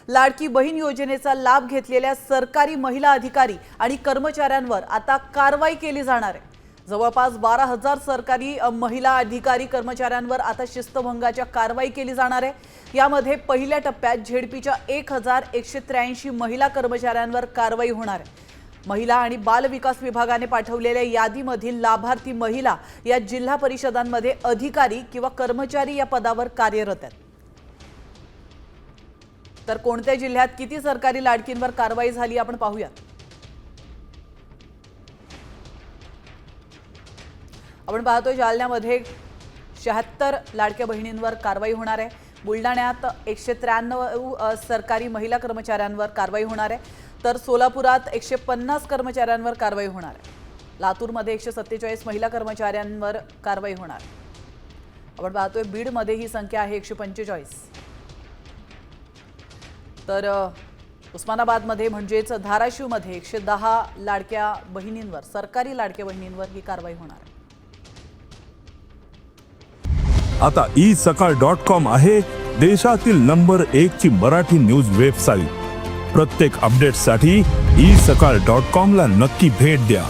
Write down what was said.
लाडकी बहीण योजनेचा लाभ घेतलेल्या सरकारी महिला अधिकारी आणि कर्मचाऱ्यांवर आता कारवाई केली जाणार आहे। जवळपास 12,000 सरकारी महिला अधिकारी कर्मचाऱ्यांवर आता शिस्तभंगाच्या कारवाई केली जाणार आहे। यामध्ये पहिल्या टप्प्यात झेडपीच्या 1,183 महिला कर्मचाऱ्यांवर कारवाई होणार आहे। महिला आणि बाल विकास विभागाने पाठवलेल्या यादीमधील लाभार्थी महिला या जिल्हा परिषदांमध्ये अधिकारी किंवा कर्मचारी या पदावर कार्यरत आहेत। तर कोणत्या जिल्ह्यात किती सरकारी लाडकींवर कारवाई झाली आपण पाहूया। आपण पाहतोय जालन्यामध्ये 76 लाडक्या बहिणींवर कारवाई होणार आहे। बुलढाण्यात 193 सरकारी महिला कर्मचाऱ्यांवर कारवाई होणार आहे। तर सोलापुरात 150 कर्मचाऱ्यांवर कारवाई होणार आहे। लातूरमध्ये 147 महिला कर्मचाऱ्यांवर कारवाई होणार आहे। आपण पाहतोय बीडमध्ये ही संख्या आहे 145। तर उस्मानाबादमध्ये म्हणजेच धाराशिवमध्ये 110 लाडक्या बहिणींवर सरकारी लाडक्या बहिणींवर ही कारवाई होणार आहे। आता isakal.com आहे देशातील नंबर 1 ची मराठी न्यूज वेबसाईट। प्रत्येक अपडेटसाठी isakal.com ला नक्की भेट द्या।